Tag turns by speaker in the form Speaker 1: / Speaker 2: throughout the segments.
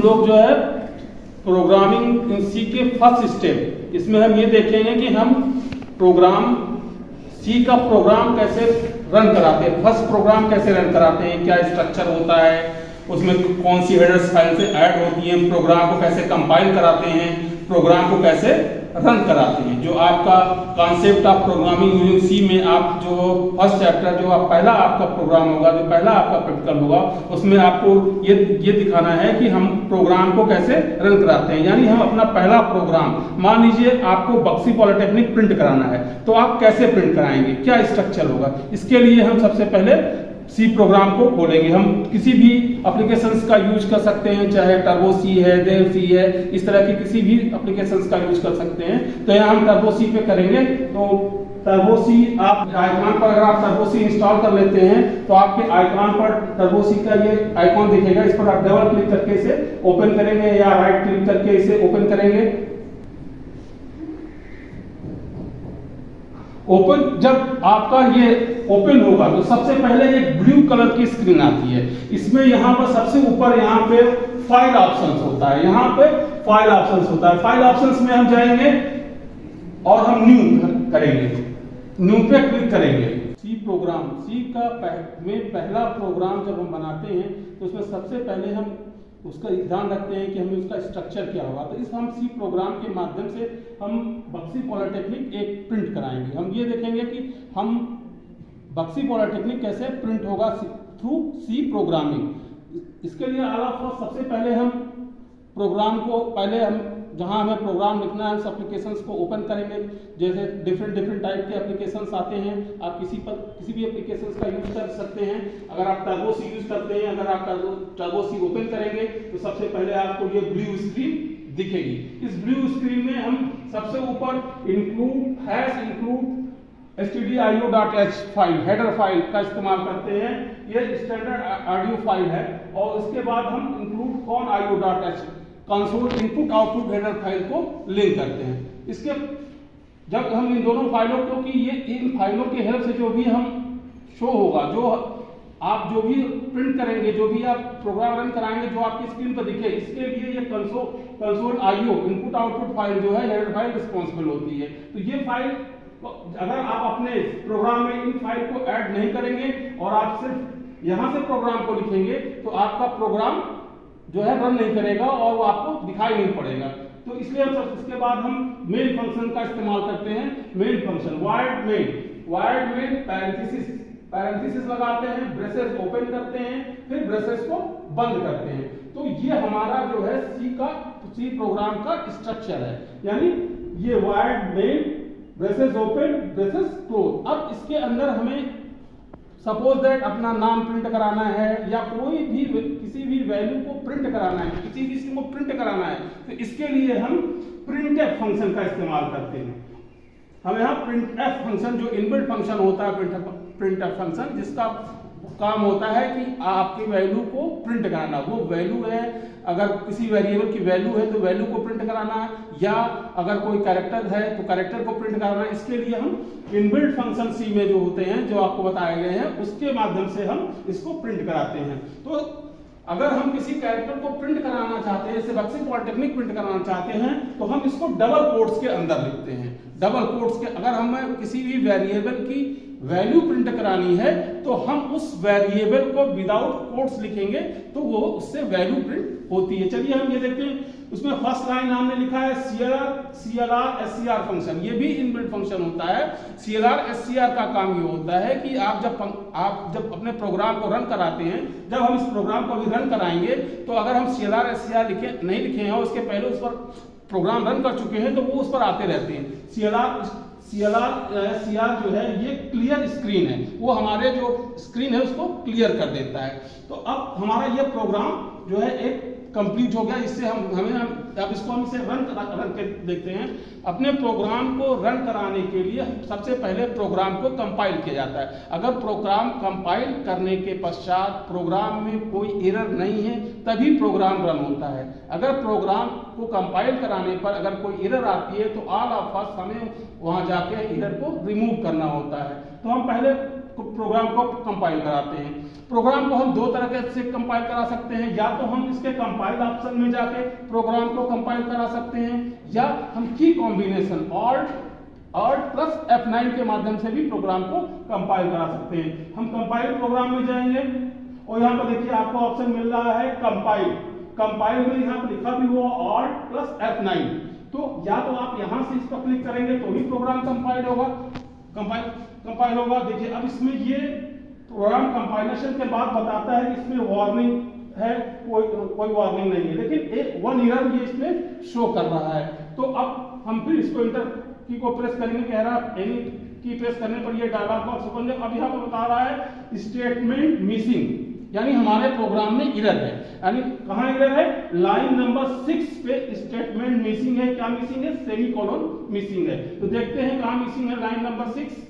Speaker 1: लोग जो है प्रोग्रामिंग इन सी के फर्स्ट स्टेप, इसमें हम ये देखेंगे कि हम प्रोग्राम सी का प्रोग्राम कैसे रन कराते हैं, फर्स्ट प्रोग्राम कैसे रन कराते हैं, क्या स्ट्रक्चर होता है, उसमें कौन सी हेडर्स फाइल से ऐड होती हैं, प्रोग्राम को कैसे कंपाइल कराते हैं, प्रोग्राम को कैसे रन कराते हैं। जो आपका concept of programming using C में आप जो फर्स्ट चैप्टर जो आप पहला आपका प्रोग्राम होगा, जो पहला आपका प्रैक्टिकल होगा, उसमें आपको ये दिखाना है कि हम प्रोग्राम को कैसे रन कराते हैं। यानी हम अपना पहला प्रोग्राम, मान लीजिए आपको बक्सी पॉलिटेक्निक प्रिंट कराना है, तो आप कैसे प्रिंट कराएंगे, क्या स्ट्रक्चर होगा। इसके लिए हम सबसे पहले सी प्रोग्राम को खोलेंगे। हम किसी भी एप्लीकेशंस का यूज कर सकते हैं, चाहे टर्बो सी है, देव सी है, इस तरह की किसी भी एप्लीकेशंस का यूज कर सकते हैं। तो यहाँ हम टर्बो सी पे करेंगे। तो टर्बो सी आप आइकॉन पर अगर आप टर्बो सी इंस्टॉल कर लेते हैं तो आपके आइकॉन पर टर्बो सी का ये आइकॉन दिखेगा, इस पर आप डबल क्लिक करके इसे ओपन करेंगे या राइट क्लिक करके इसे ओपन करेंगे। ओपन जब आपका ये ओपन होगा तो सबसे पहले एक ब्लू कलर की स्क्रीन आती है। इसमें यहाँ पर सबसे ऊपर यहाँ पे फाइल ऑप्शंस होता है, यहाँ पे फाइल ऑप्शंस होता है। फाइल ऑप्शंस में हम जाएंगे और हम न्यू करेंगे, न्यू पे क्लिक करेंगे। सी प्रोग्राम, सी का में पहला प्रोग्राम जब हम बनाते हैं तो उसमें सबसे पहले हम उसका ध्यान रखते हैं कि हमें उसका स्ट्रक्चर क्या होगा। तो इस हम सी प्रोग्राम के माध्यम से हम बक्सी पॉलिटेक्निक एक प्रिंट कराएंगे। हम ये देखेंगे कि हम बक्सी पॉलिटेक्निक कैसे प्रिंट होगा थ्रू सी प्रोग्रामिंग। इसके लिए सबसे पहले हम प्रोग्राम को हम जहां हमें प्रोग्राम लिखना है उस एप्लीकेशंस को ओपन करेंगे। जैसे डिफरेंट टाइप के एप्लीकेशंस आते हैं, आप किसी भी एप्लीकेशंस का यूज कर सकते हैं। अगर आप टर्बो सी यूज करते हैं, अगर आप टर्बो सी ओपन करेंगे तो सबसे पहले आपको ये ब्लू स्क्रीन दिखेगी। इस ब्लू स्क्रीन में हम सबसे ऊपर include stdio.h file, header file का इस्तेमाल करते हैं। ये स्टैंडर्ड ऑडियो फाइल है। और उसके बाद हम include con.io.h console input output header file को लिंक करते हैं। इसके जब हम इन दोनों फाइलों को, कि ये इन फाइलों के हेल्प से जो भी हम शो होगा, जो आप जो भी प्रिंट करेंगे, जो भी आप प्रोग्राम रन कराएंगे, जो आपकी स्क्रीन पर दिखे, इसके लिए ये console IO input output file जो है हेडर फाइल रिस्पॉन्सिबल होती है। तो ये फाइल अगर आप अपने प्रोग्राम में इन फाइल को ऐड नहीं करेंगे और आप सिर्फ यहां से प्रोग्राम को लिखेंगे तो आपका प्रोग्राम जो है रन नहीं करेगा और वो आपको दिखाई नहीं पड़ेगा। तो इसलिए इसके बाद हम मेन फंक्शन का इस्तेमाल करते हैं। Main function wired main parenthesis लगाते हैं, ब्रेसेस ओपन करते हैं, फिर ब्रेसेस को बंद करते हैं। तो ये हमारा जो है सी प्रोग्राम का स्ट्रक्चर है। यानी ये wired main, braces open, braces close. अब इसके अंदर हमें सपोज दैट अपना नाम प्रिंट कराना है या कोई भी किसी भी वैल्यू को प्रिंट कराना है, किसी भी चीज को प्रिंट कराना है, तो इसके लिए हम printf फंक्शन का इस्तेमाल करते हैं। हम यहाँ printf फंक्शन जो इनबिल्ट फंक्शन होता है, printf फंक्शन जिसका काम होता है कि आपकी वैल्यू को प्रिंट कराना। वो वैल्यू है, अगर किसी वेरिएबल की वैल्यू है तो वैल्यू को प्रिंट कराना है, या अगर कोई कैरेक्टर है तो कैरेक्टर को प्रिंट कराना है। इसके लिए हम इनबिल्ट फंक्शन सी में जो होते हैं, जो आपको बताए गए हैं, उसके माध्यम से हम इसको प्रिंट कराते हैं। तो अगर हम किसी कैरेक्टर को प्रिंट कराना चाहते हैं, जैसे बक्सी पॉलिटेक्निक प्रिंट कराना चाहते हैं, तो हम इसको डबल कोट्स के अंदर लिखते हैं। डबल कोट्स के, अगर हमें किसी भी वेरिएबल की वैल्यू प्रिंट करानी है तो हम उस वेरिएबल को विदाउट कोट्स लिखेंगे तो वो उससे वैल्यू प्रिंट होती है। चलिए हम ये देखते हैं। उसमें फर्स्ट लाइन हमने लिखा है CLR SCR फंक्शन। ये भी इनबिल्ट फंक्शन होता है। CLR SCR का काम ये होता है कि आप जब अपने प्रोग्राम को रन कराते हैं, जब हम इस प्रोग्राम को भी रन कराएंगे तो अगर हम CLR SCR नहीं लिखे हैं और उसके पहले उस पर प्रोग्राम रन कर चुके हैं तो वो उस पर आते रहते हैं। CLR SCR जो है ये क्लियर स्क्रीन है, वो हमारे जो स्क्रीन है उसको क्लियर कर देता है। तो अब हमारा ये प्रोग्राम जो है एक कंप्लीट हो गया। इससे अब इसको हम इसे रन के देखते हैं। अपने प्रोग्राम को रन कराने के लिए सबसे पहले प्रोग्राम को कंपाइल किया जाता है। अगर प्रोग्राम कंपाइल करने के पश्चात प्रोग्राम में कोई एरर नहीं है तभी प्रोग्राम रन होता है। अगर प्रोग्राम को कंपाइल कराने पर अगर कोई एरर आती है तो ऑल ऑफ अस हमें वहां जाके एरर को रिमूव करना होता है। तो हम पहले प्रोग्राम को कंपाइल कराते हैं। प्रोग्राम को हम दो तरह से कंपाइल करा सकते हैं, या तो हम इसके कंपाइल ऑप्शन में जाके प्रोग्राम को कंपाइल करा सकते हैं, या हम की कॉम्बिनेशन ऑल्ट प्लस F9 के माध्यम से भी प्रोग्राम को कंपाइल करा सकते हैं। हम कंपाइल प्रोग्राम में जाएंगे और यहाँ पर देखिए आपको ऑप्शन मिल रहा है कंपाइल में यहाँ पर लिखा भी हुआ ऑल्ट प्लस F9। तो या तो आप यहाँ से इस पर क्लिक करेंगे तो ही प्रोग्राम कंपाइल होगा। देखिए अब इसमें ये प्रोग्राम कंपाइलेशन के बाद बताता है कि इसमें वार्निंग है, कोई वार्निंग नहीं है, लेकिन एक वन एरर ये इसमें शो कर रहा है। तो अब हम फिर इसको इंटर की को प्रेस करेंगे, कह रहा है एनी की प्रेस करने पर ये डायलॉग बॉक्स ओपन है। अब यहाँ पर बता रहा है स्टेटमेंट मिसिंग, यानी हमारे प्रोग्राम में एरर है। यानी कहां एरर है? लाइन नंबर 6 पे स्टेटमेंट मिसिंग है। क्या मिसिंग है? सेमीकोलन मिसिंग है। तो देखते हैं कहां मिसिंग है लाइन नंबर 6।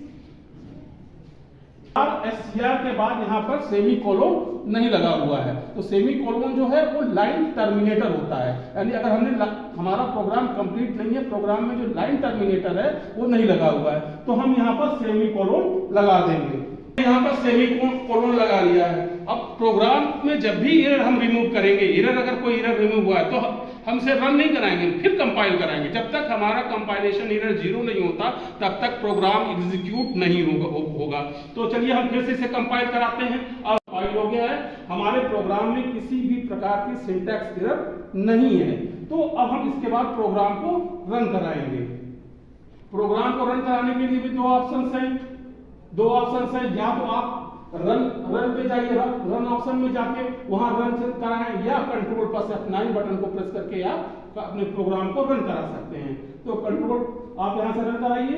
Speaker 1: और एससीआर के बाद यहाँ पर सेमीकोलन नहीं लगा हुआ है। तो सेमीकोलन जो है वो लाइन टर्मिनेटर होता है, यानी अगर हमने हमारा प्रोग्राम कंप्लीट नहीं है, प्रोग्राम में जो लाइन टर्मिनेटर है वो नहीं लगा हुआ है, तो हम यहाँ पर सेमीकोलन लगा देंगे। यहाँ पर सेमीकोलन लगा लिया है। अब प्रोग्राम में जब भी एरर हम रिमूव करेंगे, अगर कोई एरर रिमूव हुआ है तो हम से रन नहीं कराएंगे, फिर कंपाइल कराएंगे। जब तक हमारा कंपाइलेशन एरर 0 नहीं होता तब तक प्रोग्राम एग्जीक्यूट नहीं होगा। तो चलिए हम फिर से इसे कंपाइल कराते हैं। अब कंपाइल हो गया है, हमारे प्रोग्राम में किसी भी प्रकार की सिंटैक्स एरर नहीं है। तो अब हम इसके बाद प्रोग्राम को रन कराएंगे। प्रोग्राम को रन कराने के लिए भी दो ऑप्शंस हैं। या तो आप रन पे जाइए, रन ऑप्शन में जाके वहां रन कराएं, या कंट्रोल प्लस F9 बटन को प्रेस करके आप अपने प्रोग्राम को रन करा सकते हैं। तो कंट्रोल आप यहां से रन कराइए।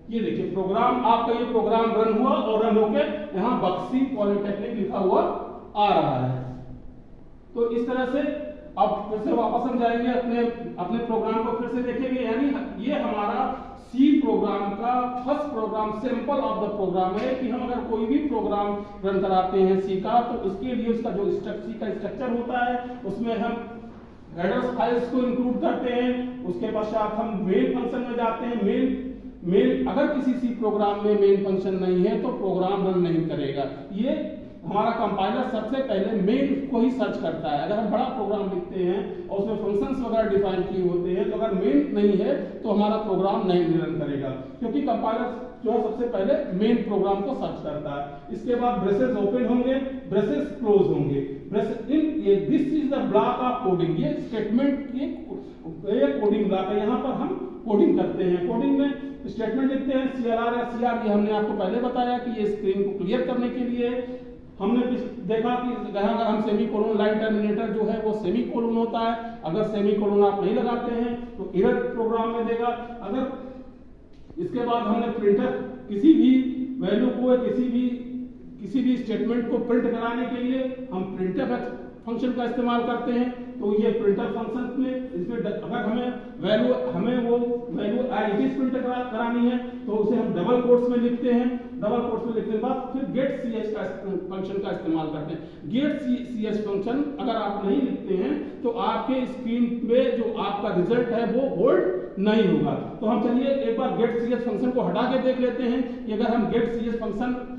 Speaker 1: ये देखिए प्रोग्राम आपका, ये प्रोग्राम रन हुआ और रन होके यहां बक्सी पॉलिटेक्निक लिखा हुआ आ रहा है। तो इस तरह से अब फिर से वापस हम जाएंगे अपने प्रोग्राम को फिर से देखेंगे। यानी ये हमारा सी प्रोग्राम का first program, sample of the program है कि हम अगर कोई भी प्रोग्राम रन कराते हैं सी का, तो उसके लिए उसका जो सी का स्ट्रक्चर होता है उसमें हम हेडर्स फाइल्स को इंक्लूड करते हैं। उसके पश्चात हम मेन फंक्शन में जाते हैं। मेन अगर किसी सी प्रोग्राम में मेन फंक्शन नहीं है तो प्रोग्राम रन नहीं करेगा। ये हमारा कंपाइलर सबसे पहले मेन को ही सर्च करता है। अगर हम बड़ा प्रोग्राम लिखते हैं और उसमें फंक्शंस वगैरह डिफाइन किए होते हैं, तो अगर मेन नहीं है तो हमारा प्रोग्राम नहीं रन करेगा, क्योंकि कंपाइलर जो है सबसे पहले मेन प्रोग्राम को सर्च करता है। इसके बाद ब्रेसेस ओपन होंगे, ब्रेसेस क्लोज होंगे। This is the block of coding. ये स्टेटमेंट ये कोडिंग ब्लॉक है। यहाँ पर हम कोडिंग करते हैं। कोडिंग में स्टेटमेंट लिखते हैं CLR या CR। ये हमने आपको पहले बताया कि ये स्क्रीन को क्लियर करने के लिए। हमने देखा कि अगर हम सेमीकोलन, लाइन टर्मिनेटर जो है वो सेमीकोलन होता है। अगर सेमीकोलन आप नहीं लगाते हैं तो एरर प्रोग्राम में देगा। अगर इसके बाद हमने प्रिंटर किसी भी वैल्यू को, किसी भी स्टेटमेंट को प्रिंट कराने के लिए हम प्रिंटफ फंक्शन का इस्तेमाल करते हैं। तो ये प्रिंटर फंक्शन में इसमें अगर हमें वो वैल्यू एज प्रिंट करानी है तो उसे हम डबल कोट्स में लिखते हैं। डबल कोट्स में लिखने के बाद फिर गेट ch का फंक्शन का इस्तेमाल करते हैं। गेट ch फंक्शन अगर आप नहीं लिखते हैं तो आपके स्क्रीन पे जो आपका रिजल्ट है वो होल्ड नहीं होगा। तो हम चलिए एक बार गेट ch फंक्शन को हटा के देख लेते हैं कि अगर हम गेट ch फंक्शन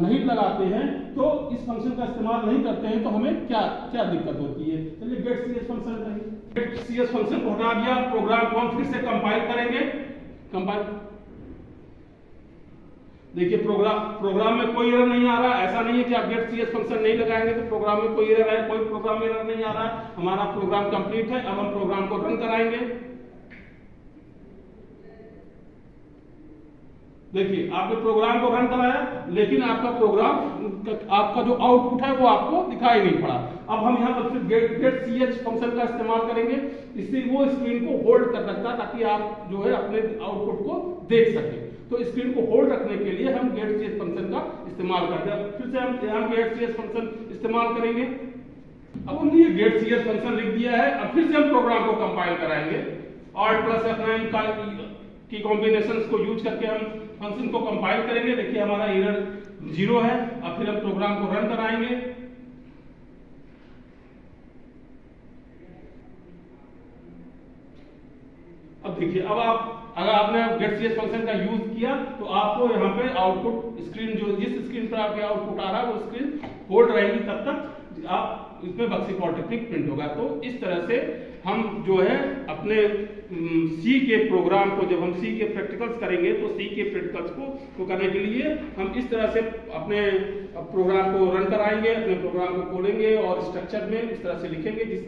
Speaker 1: नहीं लगाते हैं तो इस फंक्शन का इस्तेमाल नहीं करते हैं तो हमें क्या दिक्कत होती है। चलिए गेट ch फंक्शन को हटा दिया। प्रोग्राम को हम फिर से कंपाइल करेंगे। देखिए प्रोग्राम में कोई एरर नहीं आ रहा। ऐसा नहीं है कि आप गेट ch फंक्शन नहीं लगाएंगे तो प्रोग्राम में कोई एरर है। कोई प्रोग्राम में एरर नहीं आ रहा। हमारा प्रोग्राम कंप्लीट है। अब हम प्रोग्राम को रन कराएंगे। देखिए आपने प्रोग्राम को रन कराया, लेकिन आपका जो आउटपुट है वो आपको दिखाई नहीं पड़ा। अब हम यहाँ पर फिर गेट ch फंक्शन का इस्तेमाल करेंगे। इससे वो स्क्रीन को होल्ड कर सकता है ताकि आप जो है अपने आउटपुट को देख सकें। तो स्क्रीन को होल्ड रखने के लिए हम गेट ch फंक्शन का इस्तेमाल करते हैं। फिर से हम यहाँ गेट ch फंक्शन इस्तेमाल करेंगे। अब हमने ये गेट ch फंक्शन लिख दिया है। अब फिर से हम प्रोग्राम को कंपाइल कराएंगे। Alt प्लस F9 की कॉम्बिनेशंस को यूज करके हम फंक्शन को कंपाइल करेंगे। देखिए हमारा एरर 0 है। अब फिर हम प्रोग्राम को रन कराएंगे। अब देखिए, अब आप अगर आपने getCS फंक्शन का यूज किया तो आपको यहाँ पे आउटपुट स्क्रीन, जो जिस स्क्रीन पर आपके आउटपुट आ रहा है वो स्क्रीन होल्ड रहेगी, तब तक आप इसमें बक्सी पॉलिटेक्निक प्रिंट होगा। तो इस तरह से हम जो है अपने सी के प्रोग्राम को, जब हम सी के प्रैक्टिकल्स करेंगे तो सी के प्रैक्टिकल्स को करने के लिए हम इस तरह से अपने प्रोग्राम को रन कराएंगे, अपने प्रोग्राम को खोलेंगे और स्ट्रक्चर में इस तरह से लिखेंगे जिस